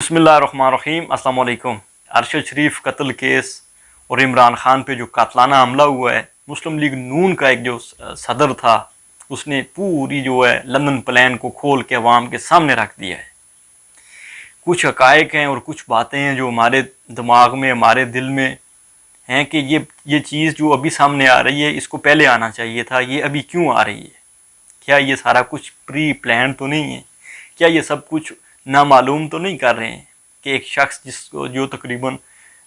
बिस्मिल्लाहिर्रहमानिर्रहीम। अस्सलाम वालेकुम। अरशद शरीफ कत्ल केस और इमरान खान पे जो कातलाना हमला हुआ है, मुस्लिम लीग नून का एक जो सदर था उसने पूरी जो है लंदन प्लान को खोल के अवाम के सामने रख दिया है। कुछ हकायक हैं और कुछ बातें हैं जो हमारे दिमाग में, हमारे दिल में हैं कि ये चीज़ जो अभी सामने आ रही है इसको पहले आना चाहिए था, ये अभी क्यों आ रही है? क्या ये सारा कुछ प्री प्लान तो नहीं है? क्या ये सब कुछ नामालूम तो नहीं कर रहे हैं कि एक शख्स जिसको जो तकरीबन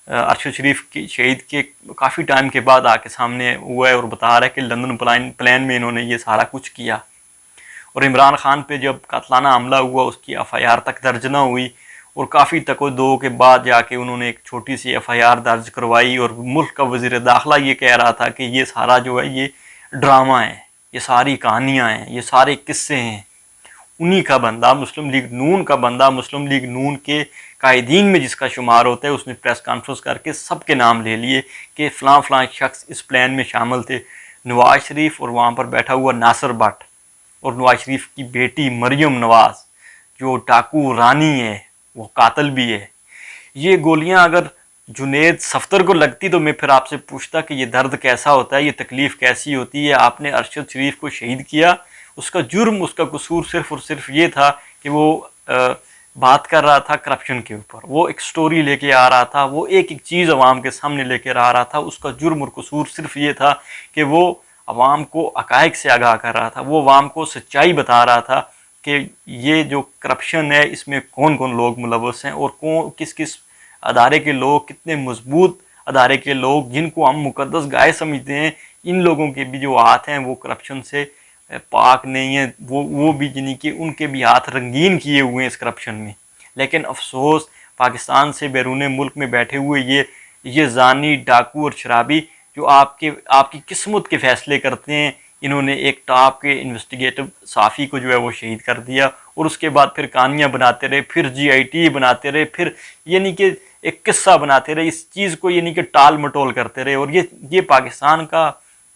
अरशद शरीफ की शहीद के काफ़ी टाइम के बाद आके सामने हुआ है और बता रहा है कि लंदन प्लान में इन्होंने ये सारा कुछ किया। और इमरान खान पे जब कातलाना हमला हुआ उसकी FIR तक दर्ज ना हुई और काफ़ी तको-दो के बाद जाके उन्होंने एक छोटी सी FIR दर्ज करवाई और मुल्क का वज़ीर दाखिला ये कह रहा था कि ये सारा जो है ये ड्रामा है, ये सारी कहानियाँ हैं, ये सारे किस्से हैं। उन्हीं का बंदा, मुस्लिम लीग नून का बंदा, मुस्लिम लीग नून के कायदीन में जिसका शुमार होता है, उसने प्रेस कॉन्फ्रेंस करके सबके नाम ले लिए कि फ़लाँ फ़लाँ शख्स इस प्लान में शामिल थे। नवाज़ शरीफ और वहाँ पर बैठा हुआ नासिर भट्ट और नवाज़ शरीफ की बेटी मरियम नवाज़ जो डाकू रानी है, वो कातिल भी है। ये गोलियाँ अगर जुनेद सफ्तर को लगती तो मैं फिर आपसे पूछता कि ये दर्द कैसा होता है, ये तकलीफ़ कैसी होती है। आपने अरशद शरीफ को शहीद किया, उसका जुर्म, उसका कसूर सिर्फ़ और सिर्फ ये था कि वो बात कर रहा था करप्शन के ऊपर, वो एक स्टोरी लेके आ रहा था, वो एक एक चीज़ अवाम के सामने लेकर आ रहा था। उसका जुर्म और कसूर सिर्फ ये था कि वो अवाम को हक़ाइक़ से आगाह कर रहा था, वो अवाम को सच्चाई बता रहा था कि ये जो करप्शन है इसमें कौन कौन लोग मुलव्वस हैं और कौन किस किस अदारे के लोग, कितने मजबूत अदारे के लोग जिनको हम मुकद्दस गाय समझते हैं, इन लोगों के भी जो हाथ हैं वो करप्शन से पाक नहीं है, वो भी जिन्हीं के उनके भी हाथ रंगीन किए हुए हैं इस करप्शन में। लेकिन अफसोस पाकिस्तान से बैरून मुल्क में बैठे हुए ये जानी, डाकू और शराबी जो आपकी किस्मत के फैसले करते हैं, इन्होंने एक टॉप के इन्वेस्टिगेटिव साफ़ी को जो है वो शहीद कर दिया और उसके बाद फिर कहानियाँ बनाते रहे, फिर GIT बनाते रहे, फिर यानी कि एक किस्सा बनाते रहे, इस चीज़ को यानी कि टाल मटोल करते रहे। और ये पाकिस्तान का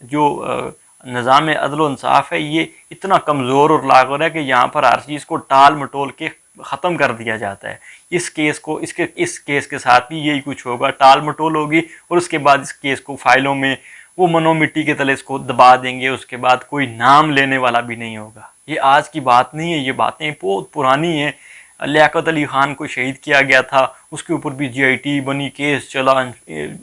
जो निज़ाम अदल व इंसाफ़ है ये इतना कमज़ोर और लाग़र है कि यहाँ पर हर चीज़ को टाल मटोल के ख़त्म कर दिया जाता है। इस केस के साथ भी यही कुछ होगा, टाल मटोल होगी और उसके बाद इस केस को फाइलों में वो मनो मिट्टी के तले इसको दबा देंगे, उसके बाद कोई नाम लेने वाला भी नहीं होगा। ये आज की बात नहीं है, ये बातें बहुत पुरानी हैं। लियाकत अली ख़ान को शहीद किया गया था, उसके ऊपर भी GIT बनी, केस चला,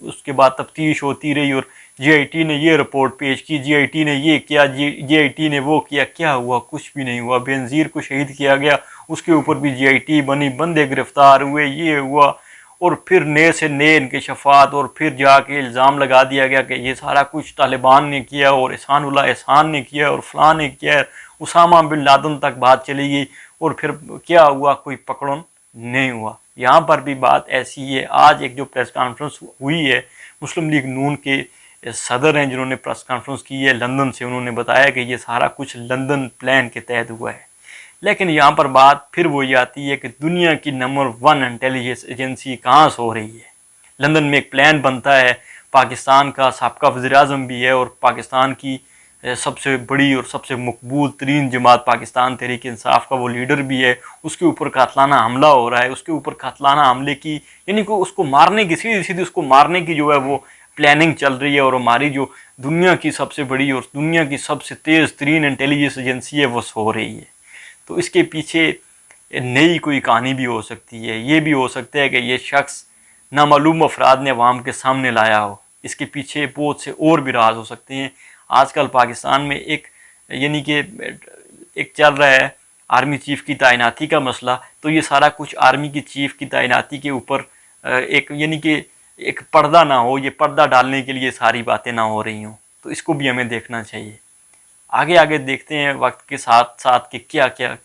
उसके बाद तफ्तीश होती रही और GIT ने ये रिपोर्ट पेश की, GIT ने ये किया, GIT ने वो किया। क्या हुआ? कुछ भी नहीं हुआ। बेनज़ीर को शहीद किया गया, उसके ऊपर भी GIT बनी, बंदे गिरफ़्तार हुए, ये हुआ और फिर नए से नए इंकशाफात और फिर जाके इल्ज़ाम लगा दिया गया कि ये सारा कुछ तालिबान ने किया और एहसान ने किया और फ़लाँ ने किया, उसामा बिन लादेन तक बात चली गई और फिर क्या हुआ? कोई पकड़न नहीं हुआ। यहाँ पर भी बात ऐसी है। आज एक जो प्रेस कॉन्फ्रेंस हुई है, मुस्लिम लीग नून के सदर हैं जिन्होंने प्रेस कॉन्फ्रेंस की है लंदन से, उन्होंने बताया कि ये सारा कुछ लंदन प्लान के तहत हुआ है। लेकिन यहाँ पर बात फिर वही आती है कि दुनिया की नंबर 1 इंटेलिजेंस एजेंसी कहाँ से हो रही है? लंदन में एक प्लान बनता है, पाकिस्तान का साबका वज़ीर-ए-आज़म भी है और पाकिस्तान की सबसे बड़ी और सबसे मकबूल तरीन जमात पाकिस्तान तहरीक इंसाफ का वो लीडर भी है, उसके ऊपर कातलाना हमला हो रहा है, उसके ऊपर कातलाना हमले की यानी कि उसको मारने की सीधी उसको मारने की जो है वो प्लानिंग चल रही है और हमारी जो दुनिया की सबसे बड़ी और दुनिया की सबसे तेज़ तरीन इंटेलिजेंस एजेंसी है वो सो रही है। तो इसके पीछे नई कोई कहानी भी हो सकती है। ये भी हो सकता है कि ये शख्स नामालूम अफराद ने अवाम के सामने लाया हो, इसके पीछे बहुत से और भी राज हो सकते हैं। आजकल पाकिस्तान में एक यानी कि एक चल रहा है आर्मी चीफ़ की तैनाती का मसला, तो ये सारा कुछ आर्मी की चीफ़ की तैनाती के ऊपर एक यानी कि एक पर्दा ना हो, ये पर्दा डालने के लिए सारी बातें ना हो रही हों, तो इसको भी हमें देखना चाहिए। आगे आगे देखते हैं वक्त के साथ साथ कि क्या क्या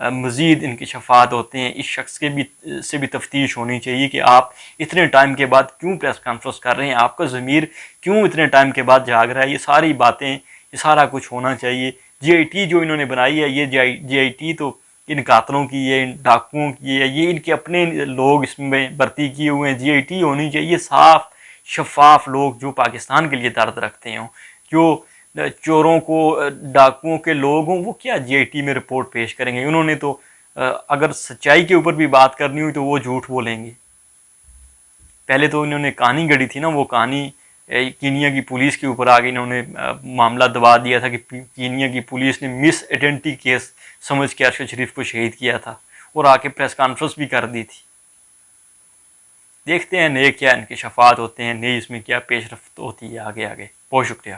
मज़ीद इंकशाफात होते हैं। इस शख्स के भी से भी तफ्तीश होनी चाहिए कि आप इतने टाइम के बाद क्यों प्रेस कॉन्फ्रेंस कर रहे हैं, आपका ज़मीर क्यों इतने टाइम के बाद जाग रहा है। ये सारी बातें, ये सारा कुछ होना चाहिए। GIT जो इन्होंने बनाई है, ये GIT तो इन कातलों की है, इन डाकुओं की है, ये इनके अपने लोग इसमें भर्ती किए हुए हैं। GIT होनी चाहिए साफ़ शफाफ लोग जो पाकिस्तान के लिए दर्द रखते हों, जो चोरों को, डाकुओं के लोग हों, वो क्या GIT में रिपोर्ट पेश करेंगे? उन्होंने तो اگر سچائی کے اوپر بھی بات کرنی ہوئی تو وہ جھوٹ بولیں گے. پہلے تو انہوں نے کہانی گڑھی تھی نا، وہ کہانی کینیا کی پولیس کے اوپر آگے انہوں نے معاملہ دبا دیا تھا کہ کینیا کی پولیس نے مس آئیڈینٹی کیس سمجھ کے ارشد شریف کو شہید کیا تھا، اور آ کے پریس کانفرنس بھی کر دی تھی. دیکھتے ہیں نئے کیا انکشافات ہوتے ہیں، نئی اس میں کیا پیش رفت ہوتی ہے آگے. بہت شکریہ.